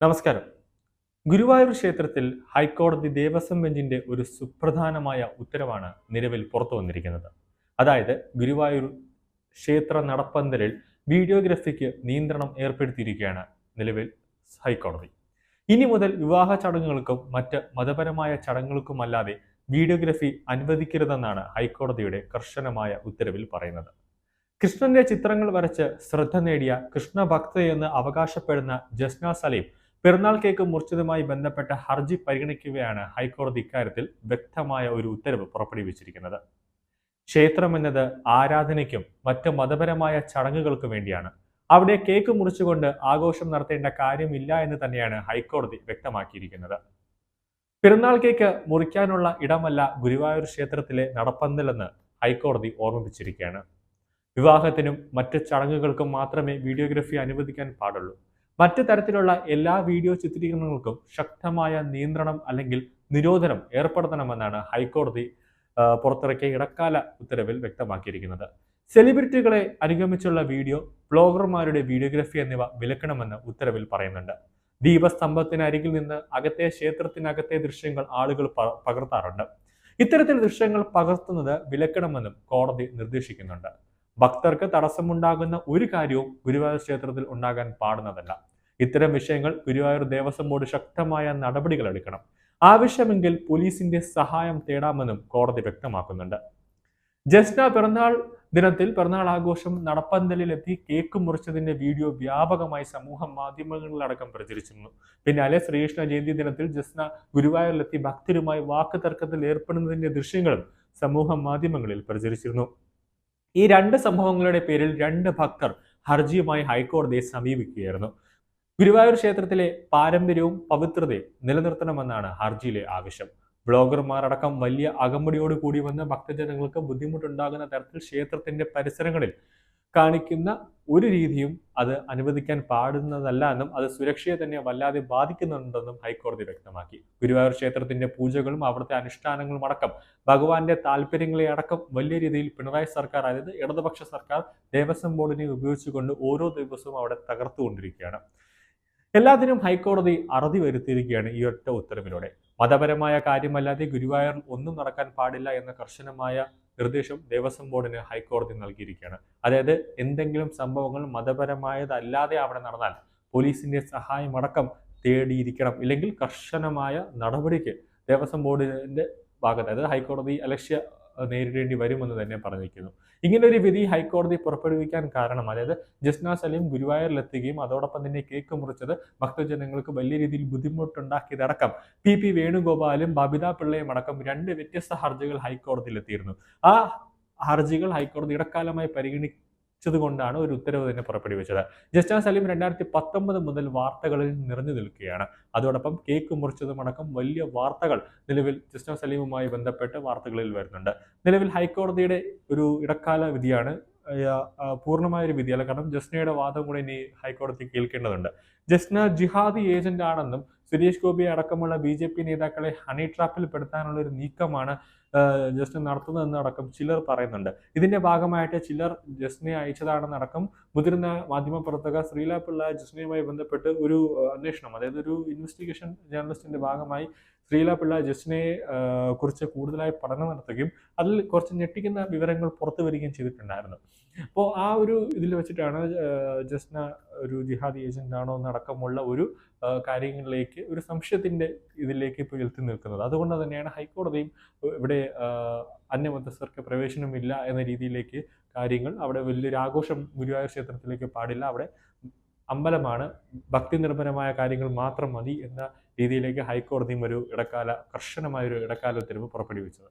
നമസ്കാരം. ഗുരുവായൂർ ക്ഷേത്രത്തിൽ ഹൈക്കോടതി ദേവസ്വം ബെഞ്ചിന്റെ ഒരു സുപ്രധാനമായ ഉത്തരവാണ് നിലവിൽ പുറത്തു വന്നിരിക്കുന്നത്. അതായത് ഗുരുവായൂർ ക്ഷേത്ര നടപ്പന്തലിൽ വീഡിയോഗ്രാഫിക്ക് നിയന്ത്രണം ഏർപ്പെടുത്തിയിരിക്കുകയാണ് നിലവിൽ ഹൈക്കോടതി. ഇനി മുതൽ വിവാഹ ചടങ്ങുകൾക്കും മറ്റ് മതപരമായ ചടങ്ങുകൾക്കുമല്ലാതെ വീഡിയോഗ്രാഫി അനുവദിക്കരുതെന്നാണ് ഹൈക്കോടതിയുടെ കർശനമായ ഉത്തരവിൽ പറയുന്നത്. കൃഷ്ണന്റെ ചിത്രങ്ങൾ വരച്ച് ശ്രദ്ധ നേടിയ കൃഷ്ണഭക്തയെന്ന് അവകാശപ്പെടുന്ന ജസ്ന സലീം പിറന്നാൾ കേക്ക് മുറിച്ചതുമായി ബന്ധപ്പെട്ട ഹർജി പരിഗണിക്കുകയാണ് ഹൈക്കോടതി ഇക്കാര്യത്തിൽ വ്യക്തമായ ഒരു ഉത്തരവ് പുറപ്പെടുവിച്ചിരിക്കുന്നത്. ക്ഷേത്രം എന്നത് ആരാധനയ്ക്കും മറ്റ് മതപരമായ ചടങ്ങുകൾക്കും വേണ്ടിയാണ്. അവിടെ കേക്ക് മുറിച്ചുകൊണ്ട് ആഘോഷം നടത്തേണ്ട കാര്യമില്ല എന്ന് തന്നെയാണ് ഹൈക്കോടതി വ്യക്തമാക്കിയിരിക്കുന്നത്. പിറന്നാൾ കേക്ക് മുറിക്കാനുള്ള ഇടമല്ല ഗുരുവായൂർ ക്ഷേത്രത്തിലെ നടപ്പന്തലെന്ന് ഹൈക്കോടതി ഓർമ്മിപ്പിച്ചിരിക്കുകയാണ്. വിവാഹത്തിനും മറ്റ് ചടങ്ങുകൾക്കും മാത്രമേ വീഡിയോഗ്രാഫി അനുവദിക്കാൻ പാടുള്ളൂ. മറ്റു തരത്തിലുള്ള എല്ലാ വീഡിയോ ചിത്രീകരണങ്ങൾക്കും ശക്തമായ നിയന്ത്രണം അല്ലെങ്കിൽ നിരോധനം ഏർപ്പെടുത്തണമെന്നാണ് ഹൈക്കോടതി പുറത്തിറക്കിയ ഇടക്കാല ഉത്തരവിൽ വ്യക്തമാക്കിയിരിക്കുന്നത്. സെലിബ്രിറ്റികളെ അനുഗമിച്ചുള്ള വീഡിയോ, ബ്ലോഗർമാരുടെ വീഡിയോഗ്രാഫി എന്നിവ വിലക്കണമെന്ന് ഉത്തരവിൽ പറയുന്നുണ്ട്. ദീപസ്തംഭത്തിനരികിൽ നിന്ന് അകത്തെ ക്ഷേത്രത്തിനകത്തെ ദൃശ്യങ്ങൾ ആളുകൾ പകർത്താറുണ്ട്. ഇത്തരത്തിൽ ദൃശ്യങ്ങൾ പകർത്തുന്നത് വിലക്കണമെന്നും കോടതി നിർദ്ദേശിക്കുന്നുണ്ട്. ഭക്തർക്ക് തടസ്സമുണ്ടാകുന്ന ഒരു കാര്യവും ഗുരുവായൂർ ക്ഷേത്രത്തിൽ ഉണ്ടാകാൻ പാടുന്നതല്ല. ഇത്തരം വിഷയങ്ങൾ ഗുരുവായൂർ ദേവസ്വം ബോർഡ് ശക്തമായ നടപടികൾ എടുക്കണം. ആവശ്യമെങ്കിൽ പോലീസിന്റെ സഹായം തേടാമെന്നും കോടതി വ്യക്തമാക്കുന്നുണ്ട്. ജസ്ന പിറന്നാൾ ദിനത്തിൽ പിറന്നാൾ ആഘോഷം നടപ്പന്തലിലെത്തി കേക്ക് മുറിച്ചതിന്റെ വീഡിയോ വ്യാപകമായി സമൂഹ മാധ്യമങ്ങളിലടക്കം പ്രചരിച്ചിരുന്നു. പിന്നാലെ ശ്രീകൃഷ്ണ ജയന്തി ദിനത്തിൽ ജസ്ന ഗുരുവായൂരിലെത്തി ഭക്തരുമായി വാക്ക് തർക്കത്തിൽ ഏർപ്പെടുന്നതിന്റെ ദൃശ്യങ്ങളും സമൂഹ മാധ്യമങ്ങളിൽ പ്രചരിച്ചിരുന്നു. ഈ രണ്ട് സംഭവങ്ങളുടെ പേരിൽ രണ്ട് ഭക്തർ ഹർജിയുമായി ഹൈക്കോടതിയെ സമീപിക്കുകയായിരുന്നു. ഗുരുവായൂർ ക്ഷേത്രത്തിലെ പാരമ്പര്യവും പവിത്രതയും നിലനിർത്തണമെന്നാണ് ഹർജിയിലെ ആവശ്യം. ബ്ലോഗർമാരടക്കം വലിയ അകമ്പടിയോട് കൂടി വന്ന് ഭക്തജനങ്ങൾക്ക് ബുദ്ധിമുട്ടുണ്ടാകുന്ന തരത്തിൽ ക്ഷേത്രത്തിന്റെ പരിസരങ്ങളിൽ കാണിക്കുന്ന ഒരു രീതിയും അത് അനുവദിക്കാൻ പാടുന്നതല്ല എന്നും അത് സുരക്ഷയെ തന്നെ വല്ലാതെ ബാധിക്കുന്നുണ്ടെന്നും ഹൈക്കോടതി വ്യക്തമാക്കി. ഗുരുവായൂർ ക്ഷേത്രത്തിന്റെ പൂജകളും അവിടുത്തെ അനുഷ്ഠാനങ്ങളും അടക്കം ഭഗവാന്റെ താല്പര്യങ്ങളെ അടക്കം വലിയ രീതിയിൽ പിണറായി സർക്കാർ, അതായത് ഇടതുപക്ഷ സർക്കാർ, ദേവസ്വം ബോർഡിനെ ഉപയോഗിച്ചുകൊണ്ട് ഓരോ ദിവസവും അവിടെ തകർത്തുകൊണ്ടിരിക്കുകയാണ്. എല്ലാത്തിനും ഹൈക്കോടതി അറുതി വരുത്തിയിരിക്കുകയാണ് ഈ ഒറ്റ ഉത്തരവിലൂടെ. മതപരമായ കാര്യമല്ലാതെ ഗുരുവായൂരിൽ ഒന്നും നടക്കാൻ പാടില്ല എന്ന കർശനമായ നിർദ്ദേശം ദേവസ്വം ബോർഡിന് ഹൈക്കോടതി നൽകിയിരിക്കുകയാണ്. അതായത് എന്തെങ്കിലും സംഭവങ്ങൾ മതപരമായതല്ലാതെ അവിടെ നടന്നാൽ പോലീസിന്റെ സഹായം അടക്കം തേടിയിരിക്കണം, ഇല്ലെങ്കിൽ കർശനമായ നടപടിക്ക് ദേവസ്വം ബോർഡിന്റെ ഭാഗത്ത്, അതായത് ഹൈക്കോടതി അലക്ഷ്യ നേരിടേണ്ടി വരുമെന്ന് തന്നെ പറഞ്ഞിരിക്കുന്നു. ഇങ്ങനെ ഒരു വിധി ഹൈക്കോടതി പുറപ്പെടുവിക്കാൻ കാരണം, അതായത് ജസ്ന സലീം ഗുരുവായൂരിലെത്തുകയും അതോടൊപ്പം തന്നെ കേക്ക് മുറിച്ചത് ഭക്തജനങ്ങൾക്ക് വലിയ രീതിയിൽ ബുദ്ധിമുട്ടുണ്ടാക്കിയതടക്കം പി വേണുഗോപാലും ബബിത പിള്ളയും അടക്കം രണ്ട് വ്യത്യസ്ത ഹർജികൾ ഹൈക്കോടതിയിൽ എത്തിയിരുന്നു. ആ ഹർജികൾ ഹൈക്കോടതി ഇടക്കാലമായി കൊണ്ടാണ് ഒരു ഉത്തരവ് തന്നെ പുറപ്പെടുവിച്ചത്. ജസ്ന സലീം 2019 മുതൽ വാർത്തകളിൽ നിറഞ്ഞു നിൽക്കുകയാണ്. അതോടൊപ്പം കേക്ക് മുറിച്ചതുമടക്കം വലിയ വാർത്തകൾ നിലവിൽ ജസ്ന സലീമുമായി ബന്ധപ്പെട്ട് വാർത്തകളിൽ വരുന്നുണ്ട്. നിലവിൽ ഹൈക്കോടതിയുടെ ഒരു ഇടക്കാല വിധിയാണ്, പൂർണ്ണമായൊരു വിധിയല്ല. കാരണം ജസ്നയുടെ വാദം കൂടെ ഇനി ഹൈക്കോടതി കേൾക്കേണ്ടതുണ്ട്. ജസ്ന ജിഹാദി ഏജന്റ് ആണെന്നും സുരേഷ് ഗോപി അടക്കമുള്ള BJP നേതാക്കളെ ഹണി ട്രാപ്പിൽ പെടുത്താനുള്ള ഒരു നീക്കമാണ് ജസ്ന നടത്തുന്നതെന്നടക്കം ചിലർ പറയുന്നുണ്ട്. ഇതിന്റെ ഭാഗമായിട്ട് ചിലർ ജസ്നയെ അയച്ചതാണെന്നടക്കം മുതിർന്ന മാധ്യമപ്രവർത്തക ശ്രീല പിള്ള ജസ്നയുമായി ബന്ധപ്പെട്ട് ഒരു അന്വേഷണം, അതായത് ഒരു ഇൻവെസ്റ്റിഗേഷൻ ജേർണലിസ്റ്റിന്റെ ഭാഗമായി ശ്രീല പിള്ള ജസ്നയെ കുറിച്ച് കൂടുതലായി പഠനം നടത്തുകയും അതിൽ കുറച്ച് ഞെട്ടിക്കുന്ന വിവരങ്ങൾ പുറത്തു വരികയും ചെയ്തിട്ടുണ്ടായിരുന്നു. അപ്പോൾ ആ ഒരു ഇതിൽ വെച്ചിട്ടാണ് ജസ്ന ഒരു ജിഹാദി ഏജന്റ് ആണോ എന്നടക്കമുള്ള ഒരു കാര്യങ്ങളിലേക്ക്, ഒരു സംശയത്തിന്റെ ഇതിലേക്ക് ഇപ്പോൾ എത്തി നിൽക്കുന്നത്. അതുകൊണ്ട് തന്നെയാണ് ഹൈക്കോടതിയും ഇവിടെ അന്യമതസ്ഥർക്ക് പ്രവേശനമില്ല എന്ന രീതിയിലേക്ക് കാര്യങ്ങൾ, അവിടെ വലിയൊരു ആഘോഷം ഗുരുവായൂർ ക്ഷേത്രത്തിലേക്ക് പാടില്ല, അവിടെ അമ്പലമാണ്, ഭക്തി നിർഭരമായ കാര്യങ്ങൾ മാത്രം മതി എന്ന രീതിയിലേക്ക് ഹൈക്കോടതിയും ഒരു കർശനമായൊരു ഇടക്കാല ഉത്തരവ് പുറപ്പെടുവിച്ചത്.